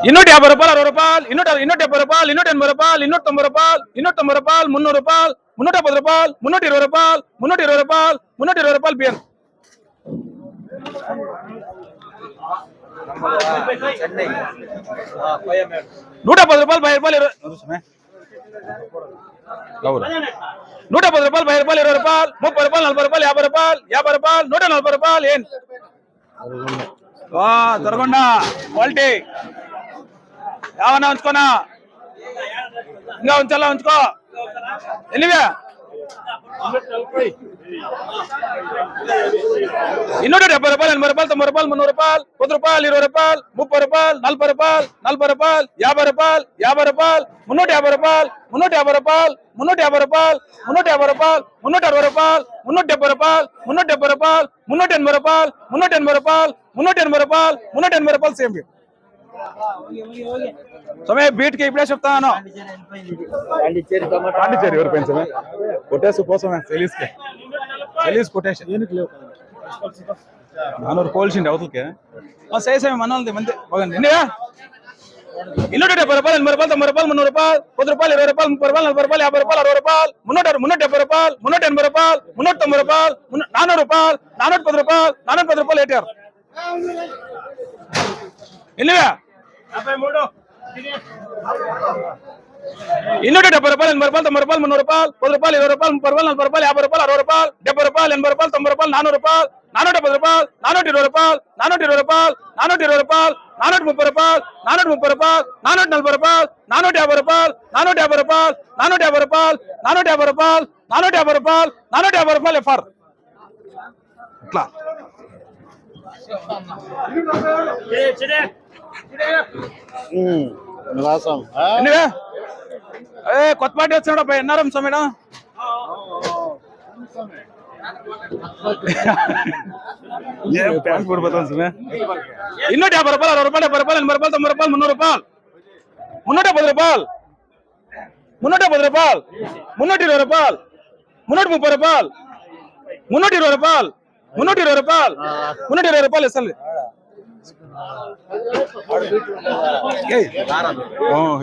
250 రూపాయలు 60 రూపాయలు 270 రూపాయలు 280 రూపాయలు 290 రూపాయలు 290 రూపాయలు 300 రూపాయలు 310 రూపాయలు 320 రూపాయలు 320 రూపాయలు 320 రూపాయలు బియ్యం 110 రూపాయలు 10 రూపాయలు 110 రూపాయలు 10 రూపాయలు 20 రూపాయలు 30 రూపాయలు 40 రూపాయలు 50 రూపాయలు 50 రూపాయలు 140 రూపాయలు ఏం దొరకొండ క్వాలిటీ ఏమన్నా ఉంచుకోనా ఇంకా ఉంచాలా ఉంచుకో ఎన్నివే 270 రూపాయలు 80 రూపాయలు 90 రూపాయలు 300 రూపాయలు 10 రూపాయలు 20 రూపాయలు 30 రూపాయలు 40 రూపాయలు 40 రూపాయలు 50 రూపాయలు 50 రూపాయలు 350 రూపాయలు 350 రూపాయలు 350 రూపాయలు 350 రూపాయలు 360 రూపాయలు 370 రూపాయలు 370 రూపాయలు 380 రూపాయలు 380 రూపాయలు 380 రూపాయలు 380 రూపాయలు సేమ్ समय बीट के इपड़े చెప్తాను పాండిచేరి ఎవరు పెన్ సమయ పొటాష్ కోసమే సెలీస్ పొటాష్ నానూరు కోల్సిండి అవతలకే సై సమయ మనల్ది మంది బాగుంది ఎన్నివా 270 రూపాయలు 80 రూపాయలు 90 రూపాయలు 300 రూపాయలు 10 రూపాయలు 20 రూపాయలు 30 రూపాయలు 40 రూపాయలు 50 రూపాయలు 60 రూపాయలు 370 రూపాయలు 380 రూపాయలు 390 రూపాయలు 400 రూపాయలు 410 రూపాయలు 410 రూపాయలు ఏటారు ఎన్నివా 270 రూపాయలు 80 రూపాయలు 90 రూపాయలు 300 రూపాయలు 10 రూపాయలు 20 రూపాయలు 30 రూపాయలు 40 రూపాయలు 50 రూపాయలు 60 రూపాయలు 70 రూపాయలు 80 రూపాయలు 90 రూపాయలు 400 రూపాయలు 410 రూపాయలు 420 రూపాయలు 420 రూపాయలు 420 రూపాయలు 430 రూపాయలు 430 రూపాయలు 440 రూపాయలు 450 రూపాయలు 450 రూపాయలు 450 రూపాయలు 450 రూపాయలు 450 రూపాయలు 450 రూపాయలు ఎఫ్ఆర్ ఇట్లా కొత్త పార్టీ వచ్చినాడు ఎన్నారం సమయం 250 రూపాయలు 60 రూపాయలు 70 రూపాయలు 80 రూపాయలు 90 రూపాయలు 300 రూపాయలు 310 రూపాయలు 310 రూపాయలు 320 రూపాయలు 330 రూపాయలు 320 రూపాయలు 320 రూపాయలు 320 రూపాయలు ఇస్తాను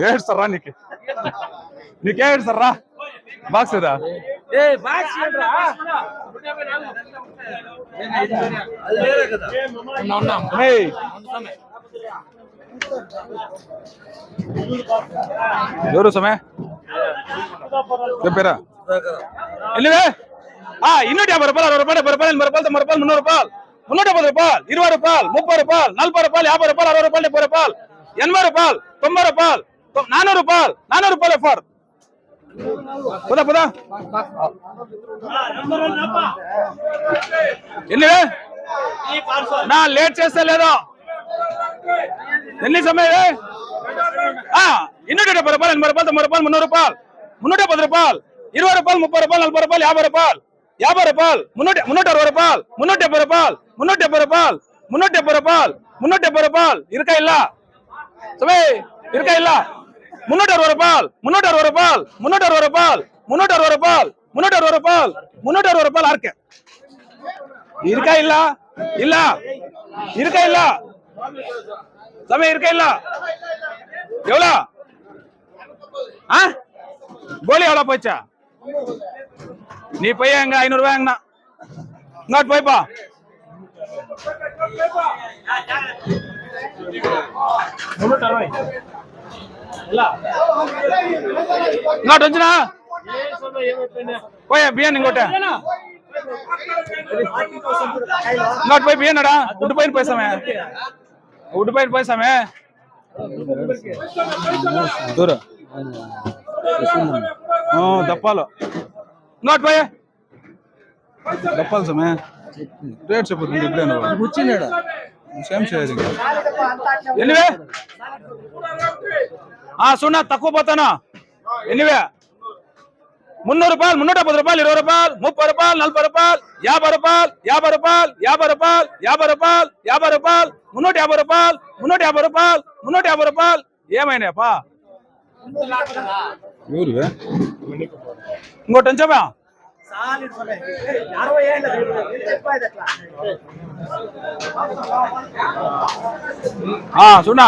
ఏడ్స్తారా నీకే ఏడ్స్తారా బాక్స్ ఏదా ఎవరు సమయ చెప్పారా ఎన్నివే 250 రూపాయలు 60 రూపాయలు 70 రూపాయలు 80 రూపాయలు 90 రూపాయలు 300 రూపాయలు 310 రూపాయలు 20 రూపాయలు 30 రూపాయలు 40 రూపాయలు 50 రూపాయలు 60 రూపాయలు 80 రూపాయలు 90 రూపాయలు 400 రూపాయలు 400 రూపాయలు ఎఫ్ఆర్ పదా ఎన్నివే నా లేట్ చేస్తే లేదో ఎన్ని సమయం 270 రూపాయలు 80 రూపాయలు 90 రూపాయలు 300 రూపాయలు 310 రూపాయలు 20 రూపాయలు 30 రూపాయలు 40 రూపాయలు 50 రూపాయలు 50 రూపాయలు 360 రూపాయలు 370 రూపాయలు 370 రూపాయలు 370 రూపాయలు 370 రూపాయలు ఇరకా ఇల్ల సమయ ఇరకా ఇల్ల 360 రూపాయలు 360 రూపాయలు 360 రూపాయలు 360 రూపాయలు 360 రూపాయలు 360 రూపాయలు ఆర్కే ఇరకా ఇల్ల ಇಲ್ಲ ಇರ್ಕ ಇಲ್ಲ ಸಮಯ ಇರ್ಕ ಇಲ್ಲ எவ்வளோ கோலி எவ்வளோ போச்சா நீ போய் அங்க 500 ரூபாய் அங்கண்ணா இங்கோட்டு போய்ப்பா இங்கோட்டு வந்துச்சுனா போய் பியான் இங்கோட்ட இங்கோட்டு போய் பியானடா விட்டு போயின்னு பேசாமே விட்டு போயின்னு பேசாமே దూరం దప్పాలు ఇంకోటి పోయే దప్పాలి సమయ రేట్ చెప్పుతుంది ఎప్పుడైనా వచ్చిందా సేమ్ చేయదు ఎన్నివే సున్నా తక్కువ పోతానా ఎన్నివే 300 రూపాయలు 310 రూపాయలు 20 రూపాయలు 30 రూపాయలు 40 రూపాయలు 50 రూపాయలు 50 రూపాయలు 50 రూపాయలు 50 రూపాయలు 50 రూపాయలు 350 రూపాయలు 350 రూపాయలు ఏమైనాయప్పా ఎవరువే ఇంకోటి ఉంచామా సున్నా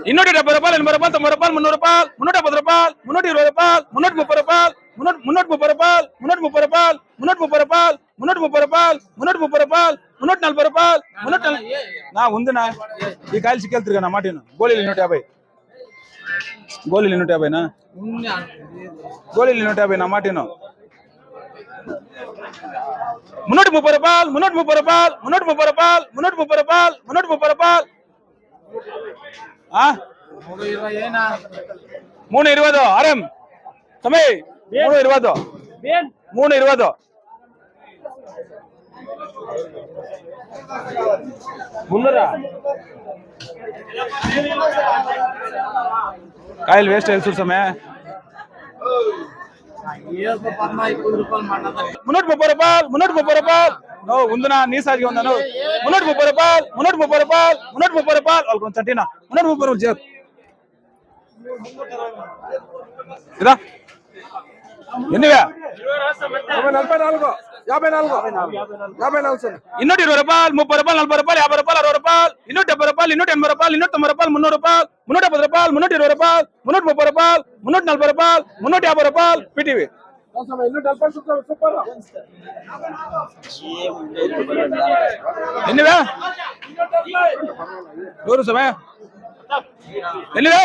270 రూపాయలు 80 రూపాయలు 90 రూపాయలు 300 రూపాయలు 350 రూపాయలు 320 రూపాయలు 330 రూపాయలు 330 రూపాయలు 330 రూపాయలు 330 రూపాయలు 330 రూపాయలు 330 రూపాయలు 340 రూపాయలు 340 నా ఉందినా ఈ కాయలు చిక్కెళ్తారు నా మాట గోళీలు 150 గోళీలు 150 నా గోళీలు 150 నా మాట 330 రూపాయలు 330 రూపాయలు 330 రూపాయలు 330 రూపాయలు 330 రూపాయలు 320 ఆర్ఎం సమయ్ 320 ముందరా కాయలు వేస్ట్ అయ్యి చూడు సమయ 330 రూపాయలు 330 రూపాయలు ఉందనా నీ సారిగా ఉందా 330 రూపాయలు 330 రూపాయలు 330 రూపాయలు వాళ్ళు కొంచెం 330 రూపాయలు చేరు ఇదా ఎన్నివే 44 54 220 రూపాయలు 30 రూపాయలు 40 రూపాయలు 50 రూపాయలు 60 రూపాయలు 270 రూపాయలు 280 రూపాయలు 290 రూపాయలు 300 రూపాయలు 310 రూపాయలు 320 రూపాయలు 330 రూపాయలు 340 రూపాయలు 350 రూపాయలు పిటివి ఎన్నివే నూరు సమయ ఎన్నివే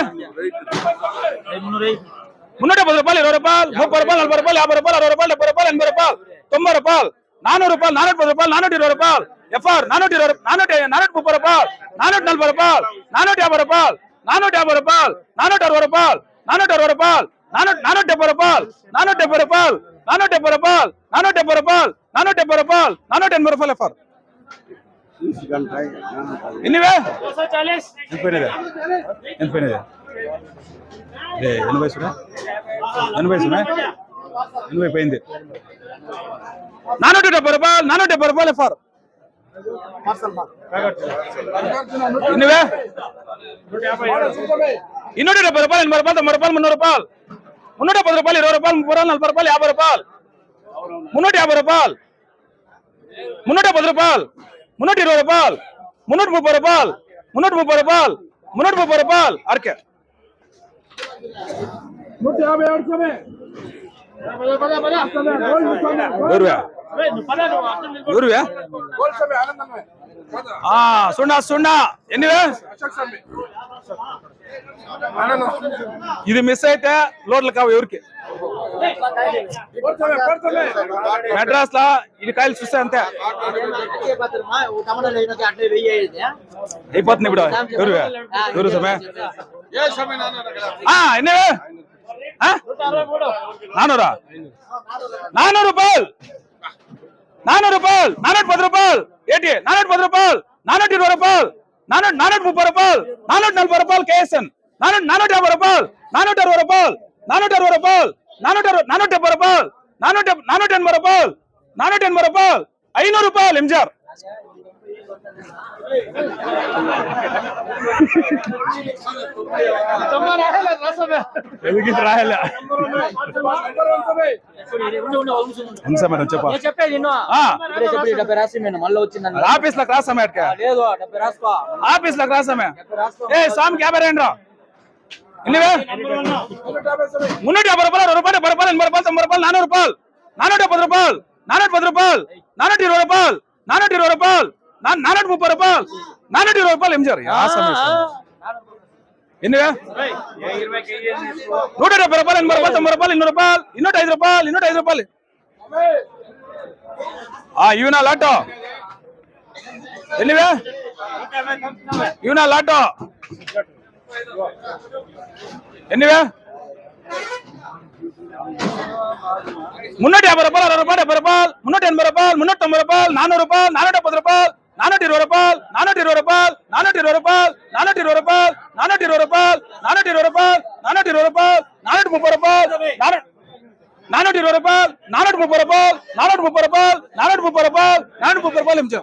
310 రూపాయలు 20 రూపాయలు 30 రూపాయలు 40 రూపాయలు 50 రూపాయలు 60 రూపాయలు 70 రూపాయలు 80 రూపాయలు 90 రూపాయలు 400 రూపాయలు 410 రూపాయలు 420 రూపాయలు ఎఫ్ఆర్ 430 రూపాయలు 440 రూపాయలు 450 రూపాయలు 450 రూపాయలు 460 రూపాయలు 460 రూపాయలు 470 రూపాయలు 470 రూపాయలు 470 రూపాయలు 470 రూపాయలు 470 రూపాయలు 480 రూపాయలు ఎఫ్ఆర్ ఎన్నివే 80 పోయింది 470 రూపాయలు 470 రూపాయలు ఎఫ్ఆర్ ఎన్నివే 270 రూపాయలు 80 రూపాయలు 90 రూపాయలు 300 రూపాయలు 310 రూపాయలు 20 రూపాయలు 30 రూపాయలు 40 రూపాయలు 50 రూపాయలు 350 రూపాయలు 310 రూపాయలు 320 రూపాయలు 330 రూపాయలు 330 రూపాయలు అరకే 150 సున్నా సున్నా ఎన్నివే ఇది మిస్ అయితే లోడ్లు కావు ఎవరికి మెడ్రాస్ లా ఇది కాయలు చూస్తే అంతే అయిపోతుంది ఇప్పుడు ఎవరు సమయ ఎన్నివే 400 రూపాయలు 400 రూపాయలు 410 రూపాయలు ఏంటి 410 రూపాయలు 420 రూపాయలు 430 రూపాయలు 440 రూపాయలు కేఎస్ఎన్ 450 రూపాయలు 460 రూపాయలు 460 రూపాయలు 470 రూపాయలు 480 రూపాయలు 480 రూపాయలు 500 రూపాయలు ఎంజార్ రాయలే ఆఫీస్ లో క్రాస్ ఆఫీస్ లో క్రాస్ స్వామి క్యాబర్ ఏంట్రా ఎన్నివే 350 రూపాయలు 20 రూపాయలు 80 రూపాయలు 90 రూపాయలు 400 రూపాయలు 410 రూపాయలు 410 రూపాయలు 420 రూపాయలు 430 రూపాయలు 420 రూపాయలు ఎంజార్ ఎన్నివే 170 రూపాయలు 80 రూపాయలు 90 రూపాయలు 200 రూపాయలు 205 రూపాయలు 205 రూపాయలు యూనా లాటో ఎన్నివే యూనా లాటో ఎన్నివే 350 రూపాయలు 60 రూపాయలు 70 రూపాయలు 380 రూపాయలు 390 రూపాయలు 400 రూపాయలు 470 రూపాయలు 420 రూపాయలు 420 రూపాయలు 420 రూపాయలు 420 రూపాయలు 420 రూపాయలు 420 రూపాయలు 420 రూపాయలు 430 రూపాయలు 420 రూపాయలు 430 రూపాయలు 430 రూపాయలు 430 రూపాయలు 430 రూపాయలు ఎంచా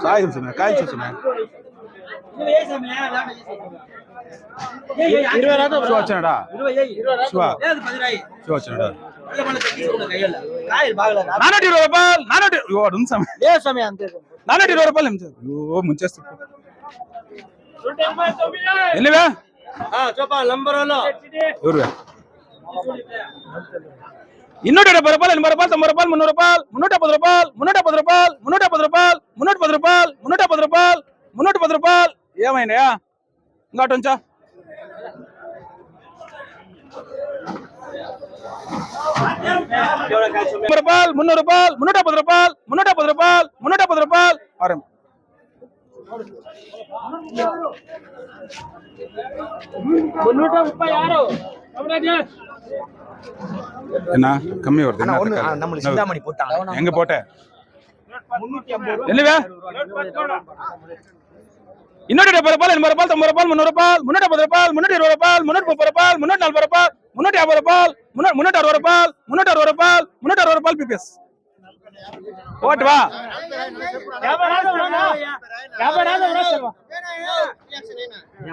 కాయలు చూస్తున్నా కాయలు చూస్తున్నా వచ్చినాడా వచ్చినాడా 420 రూపాయలు 420 రూపాయలు ముంచేస్తా ఎన్నివే ఎవరు 270 రూపాయలు 80 రూపాయలు 90 రూపాయలు 300 రూపాయలు 310 రూపాయలు 310 రూపాయలు 310 రూపాయలు 310 రూపాయలు 310 రూపాయలు ఏమైనాయా ఇంకోటి ఉంచా రూపాయలు 300 రూపాయలు 310 రూపాయలు 310 రూపాయలు 310 రూపాయలు ఆరం என்ன கம்மி வருது எங்க போட்ட என்னவே 270 ரூபாய் 80 ரூபாய் 90 ரூபாய் 300 ரூபாய் 310 ரூபாய் 320 ரூபாய் 330 ரூபாய் 340 ரூபாய் 350 ரூபாய் 360 ரூபாய் 360 ரூபாய் 360 ரூபாய் பிபிஎஸ் ஓட்டு வா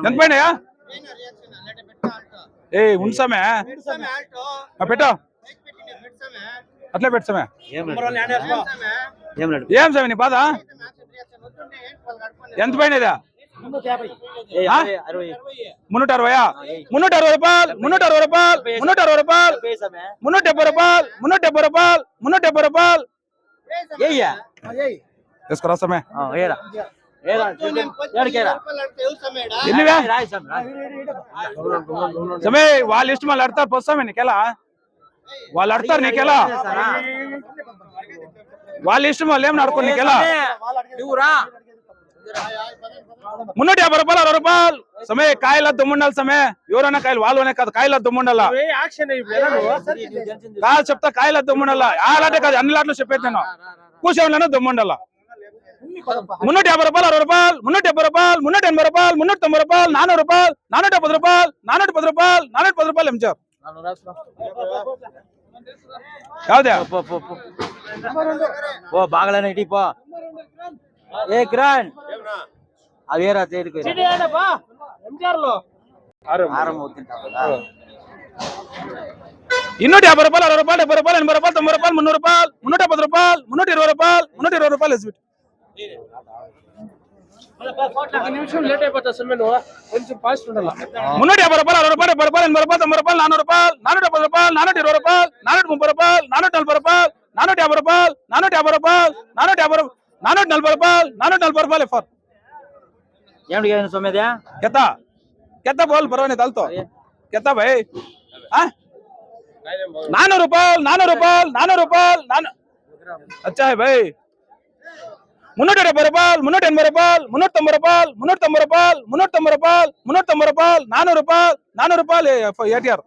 ఎంత పైనయా ఏ ఉంచమే పెట్టా అట్లే పెట్టమే ఏం సమయ నీ బాధ ఎంత పైనదా 360 360 రూపాయలు 360 రూపాయలు 360 రూపాయలు 370 రూపాయలు 370 రూపాయలు 370 రూపాయలు వేసుకోరా సమయ సమయ వాళ్ళ ఇష్టం వాళ్ళు ఆడతారు పొస్తామే నీకెలా వాళ్ళు ఆడతారు నీకెలా వాళ్ళ ఇష్టం వాళ్ళు ఏం ఆడుకో నీకెలా 350 రూపాయలు 60 రూపాయలు సమయ కాయల దుమ్ముండాలి సమయ ఎవరైనా కాయలు వాళ్ళనే కాదు కాయల దుమ్ముండాల కాదు చెప్తా కాయల దుమ్ముండాల ఆలాటే కాదు అన్ని లాట్లు చెప్పేది నేను కూర్చోవాలన్నా దుమ్ముండాల 350 రూపాయలు 60 రూపాయలు 370 రూపాయలు 380 రూపాయలు 390 రూపాయలు 400 రూపాయలు 410 రూపాయలు 410 రూపాయలు 410 రూపాయలు ఎంచారు ಯಾವ್ದೇ ಓ ಬಾಗಳನ ಇಡಿ ಪೋ ಏ ಗ್ರಾಂಡ್ ಅವೇರ ತೇರಿಕೆ ಸಿಡಿ ಏನಪ್ಪ ಎಂಜಾರ್ ಲೋ ಆರಾಮ ಹೋಗ್ತಿಂತಾವಲ್ಲ 250 రూపాయలు 60 రూపాయలు 70 రూపాయలు 80 రూపాయలు 90 రూపాయలు 300 రూపాయలు 310 రూపాయలు 320 రూపాయలు 320 రూపాయలు ఎస్బిట్ నిమిషం లేట్ అయిపోతా సమయం కొంచెం ఫాస్ట్ ఉండాలి 350 రూపాయలు 60 రూపాయలు 70 రూపాయలు 80 రూపాయలు 90 రూపాయలు 400 రూపాయలు 410 రూపాయలు 420 రూపాయలు 430 రూపాయలు 440 రూపాయలు 450 రూపాయలు 450 రూపాయలు 440 రూపాయలు 440 రూపాయలు ఎఫర్ ఏమిటి ಏನು ಸೊಮ್ಮೆದ್ಯಾ ಕೆತ್ತ ಕೆತ್ತ ಬೋಲ್ ಪರವಾನೆ ತಲ್ತೋ ಕೆತ್ತ ಭೈ 400 ರೂಪಾయలు 400 ರೂಪಾయలు 400 ರೂಪಾయలు अच्छा है भाई 370 రూపాయలు 380 రూపాయలు 390 రూపాయలు 390 రూపాయలు 390 రూపాయలు 390 రూపాయలు 400 రూపాయలు 400 రూపాయలు ఏటీఆర్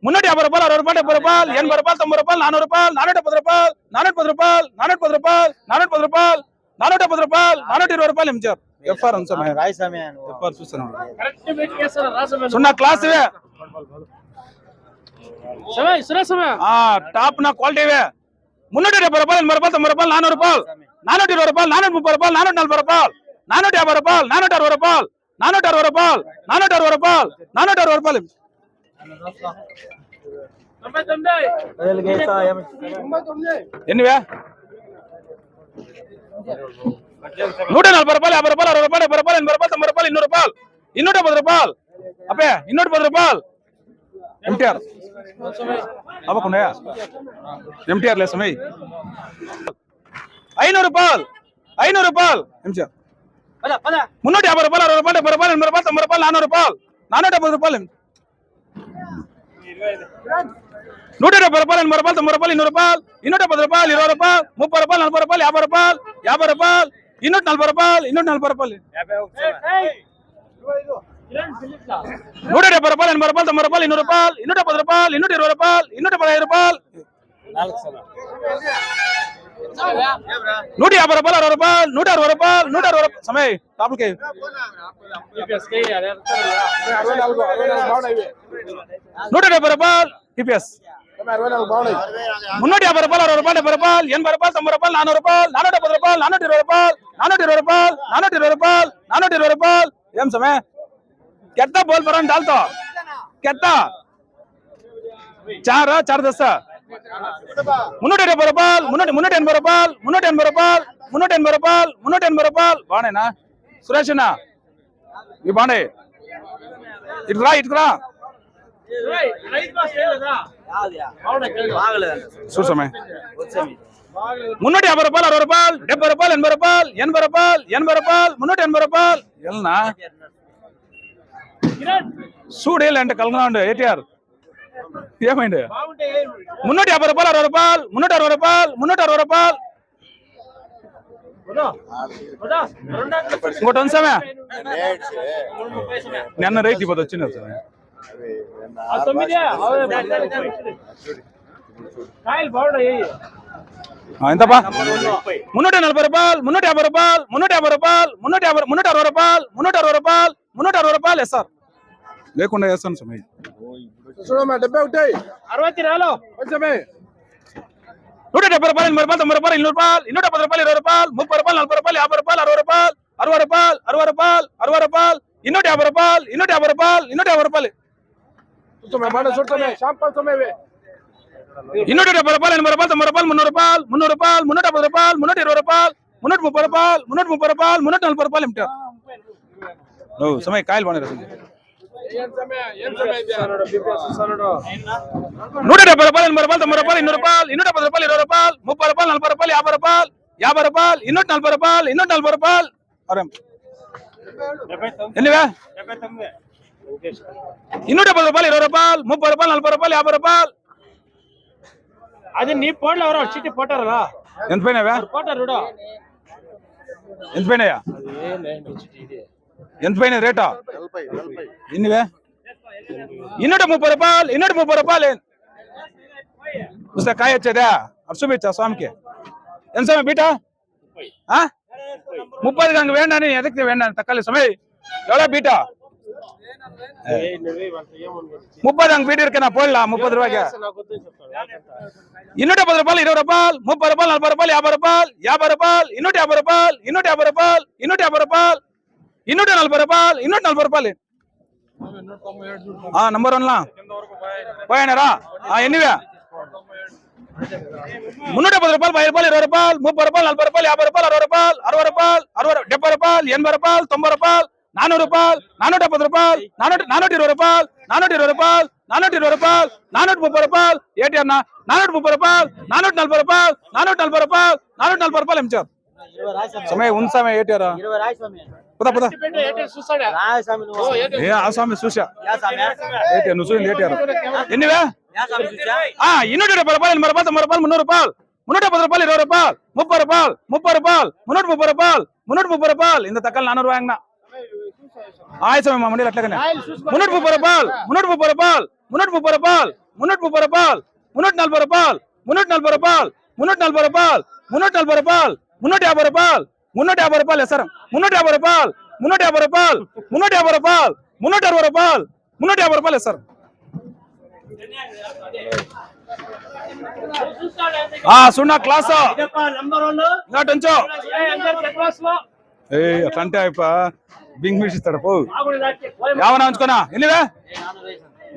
350 రూపాయలు 60 రూపాయలు 70 రూపాయలు 80 రూపాయలు 90 రూపాయలు 400 రూపాయలు 410 రూపాయలు 410 రూపాయలు 410 రూపాయలు 410 రూపాయలు 470 రూపాయలు 420 రూపాయలు ఎంచారు ఎఫ్ఆర్ అంశమే రాయ్ సమయ ఎఫ్ఆర్ చూస్తున్నాను కరెక్ట్ వెయిట్ చేస్తారా రాసమే సున్నా క్లాస్ వే సమయ సురా సమయ టాప్ నా క్వాలిటీ వే 370 రూపాయలు 80 రూపాయలు 90 రూపాయలు 400 రూపాయలు 420 రూపాయలు 430 రూపాయలు 440 రూపాయలు 450 రూపాయలు 460 రూపాయలు 460 రూపాయలు 460 రూపాయలు 460 రూపాయలు 99 ఎన్నివే 140 రూపాయలు 50 రూపాయలు 60 రూపాయలు 70 రూపాయలు 80 రూపాయలు 90 రూపాయలు 200 రూపాయలు 210 రూపాయలు అబ్బే 210 రూపాయలు ఎంటీఆర్ అవకుండా ఎంటీఆర్ లే సమయ 500 రూపాయలు 500 రూపాయలు ఎంటీఆర్ 350 రూపాయలు 60 రూపాయలు 70 రూపాయలు 80 రూపాయలు 90 రూపాయలు 400 రూపాయలు 470 రూపాయలు 170 రూపాయలు 80 రూపాయలు 90 రూపాయలు 200 రూపాయలు 210 రూపాయలు 20 రూపాయలు 30 రూపాయలు 40 రూపాయలు 50 రూపాయలు 50 రూపాయలు 240 రూపాయలు 240 రూపాయలు 170 రూపాయలు 80 రూపాయలు 90 రూపాయలు 200 రూపాయలు 210 రూపాయలు 220 రూపాయలు 215 రూపాయలు 150 రూపాయలు 60 రూపాయలు 160 రూపాయలు 160 రూపాయలు సమయ టాపులకి 170 రూపాయలు టీపీఎస్ 350 రూపాయలు 60 రూపాయలు 70 రూపాయలు 80 రూపాయలు 90 రూపాయలు 400 రూపాయలు 470 రూపాయలు 420 రూపాయలు 420 రూపాయలు 420 రూపాయలు 420 రూపాయలు ఏం సమయ कितना बोल पर डालतो कितना 4 10 370 రూపాయలు 380 రూపాయలు 380 రూపాయలు 380 రూపాయలు 380 రూపాయలు బానేనా సురేష్ అన్న ఈ బాండే ఇటురా ఇటురా చూడు సమయ 350 రూపాయలు 60 రూపాయలు 70 రూపాయలు 80 రూపాయలు 80 రూపాయలు 80 రూపాయలు 380 రూపాయలు ఎల్నా చూడేలే అంటే కలగనాండు ఏటీఆర్ ఏమైంది 350 రూపాయలు 60 రూపాయలు 360 రూపాయలు 360 రూపాయలు ఇంకోటి ఉంది సమయ నిన్న రైతు ఇప్పుడు వచ్చింది సమయ ఎంతపా 340 రూపాయలు 350 రూపాయలు 350 రూపాయలు 360 రూపాయలు 360 రూపాయలు 360 రూపాయలు సార్ లేకుండా వేస్తాను సమయ 170 రూపాయలు 170 రూపాయలు 80 రూపాయలు 90 రూపాయలు 200 రూపాయలు 210 రూపాయలు 20 రూపాయలు 30 రూపాయలు 40 రూపాయలు 50 రూపాయలు 60 రూపాయలు 60 రూపాయలు 60 రూపాయలు 60 రూపాయలు 250 రూపాయలు 250 రూపాయలు 270 రూపాయలు 80 రూపాయలు 90 రూపాయలు 300 రూపాయలు 300 రూపాయలు 350 రూపాయలు 320 రూపాయలు 330 రూపాయలు 330 రూపాయలు 340 రూపాయలు ఏమిటా సమయ కాయలు బాగా 170 రూపాయలు 80 రూపాయలు 90 రూపాయలు 200 రూపాయలు 210 రూపాయలు 20 రూపాయలు 30 రూపాయలు 40 రూపాయలు 50 రూపాయలు 240 రూపాయలు 240 రూపాయలు ఎన్నివే 210 రూపాయలు 20 రూపాయలు 30 రూపాయలు 40 రూపాయలు 50 రూపాయలు అది నీ పోడ్లో ఎవరో చిట్టి పోటారా ఎంత పోయినావా పోటారు ఎంత పోయినాయా ఎంత పోయినా రేటా ఎన్నివే 230 రూపాయలు 230 రూపాయలు కాయ వచ్చేదా అటు చూపించా స్వామికి ఎంత సమయం బీటా 30 కంగ వేండాని ఎదక్కి వేండాని తక్కలి సమయం ఎవడా బీటా 30 కంగ బీట ఇరుకనా పోడ్లా 30 రూపాయకి 210 రూపాయలు 20 రూపాయలు 30 రూపాయలు 40 రూపాయలు 50 రూపాయలు 50 రూపాయలు 250 రూపాయలు 250 రూపాయలు 250 రూపాయలు 240 రూపాయలు 240 రూపాయలు నంబర్ 1 లా పోయినారా ఎన్నివే 370 రూపాయలు 10 రూపాయలు 20 రూపాయలు 30 రూపాయలు 40 రూపాయలు 50 రూపాయలు 60 రూపాయలు 60 రూపాయలు 70 రూపాయలు 80 రూపాయలు 90 రూపాయలు 400 రూపాయలు 470 రూపాయలు 420 రూపాయలు 420 రూపాయలు 420 రూపాయలు 430 రూపాయలు ఏటీఆర్ 430 రూపాయలు 440 రూపాయలు 440 రూపాయలు 440 రూపాయలు ఎంచారు సమయ ఉంది సమయ ఏటీఆర్ పద పద ఆ స్వామి చూసా ఏటీఆర్ నువ్వు చూడండి ఏటీఆర్ ఎన్నివే 270 రూపాయలు 80 రూపాయలు 90 రూపాయలు 300 రూపాయలు 310 రూపాయలు 20 రూపాయలు 30 రూపాయలు 30 రూపాయలు 330 రూపాయలు 330 రూపాయలు ఇంత తక్కలు 400 రూపాయలు ఆయ సమయం మా మండలి అట్లాగనే 330 రూపాయలు 330 రూపాయలు 330 రూపాయలు 330 రూపాయలు 340 రూపాయలు 340 రూపాయలు 340 రూపాయలు 340 రూపాయలు 350 రూపాయలు 350 రూపాయలు సార్ 350 రూపాయలు 350 రూపాయలు 350 రూపాయలు 360 రూపాయలు 350 రూపాయలు సార్ సున్నా క్లాస్ ఇంకోటి అట్లా అంటే బింగ్ మిష్ ఇస్తాడు పో యావనా ఉంచుకోనా ఎన్నివే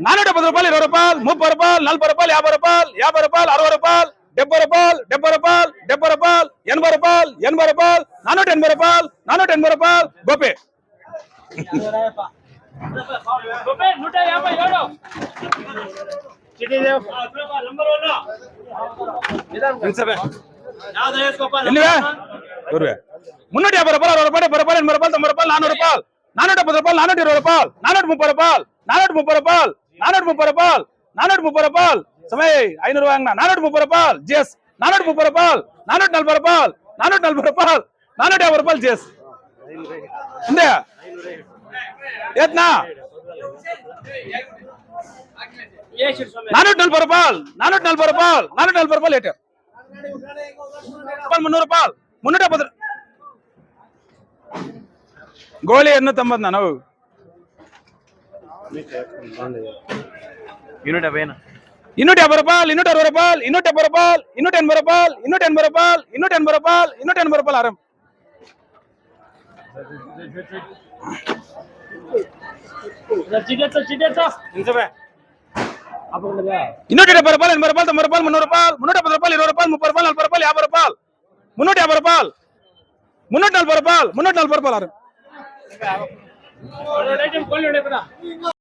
410 రూపాయలు 20 రూపాయలు 30 రూపాయలు 40 రూపాయలు 50 రూపాయలు 50 రూపాయలు 60 రూపాయలు 70 రూపాయలు 70 రూపాయలు 70 రూపాయలు 80 రూపాయలు 80 రూపాయలు 480 రూపాయలు 480 రూపాయలు గోపే 350 రూపాయలు 60 రూపాయలు 70 రూపాయలు 80 రూపాయలు 90 రూపాయలు 400 రూపాయలు 470 రూపాయలు 420 రూపాయలు 430 రూపాయలు 430 రూపాయలు 430 రూపాయలు 430 రూపాయలు సమయ 500 రూపాయలు 430 రూపాయలు జెస్ 430 రూపాయలు 440 రూపాయలు 440 రూపాయలు 450 రూపాయలు జెస్ ఉందే ఏత్నా 440 రూపాయలు 440 రూపాయలు 440 రూపాయలు ఏటారు 300 రూపాయలు 370 ಗೋಳಿ 290 ನಾವು యూనిట్ 50 250 రూపాయలు 260 రూపాయలు 270 రూపాయలు 280 రూపాయలు 280 రూపాయలు 280 రూపాయలు 280 రూపాయలు ఆరం చికెట్ ఇంతవే 270 రూపాయలు 80 రూపాయలు 90 రూపాయలు 300 రూపాయలు 370 రూపాయలు 20 రూపాయలు 30 రూపాయలు 40 రూపాయలు 50 రూపాయలు 350 రూపాయలు 340 రూపాయలు 340 రూపాయలు ఆరం రెండు ఐటమ్ కోళ్ళు ఉండే కదా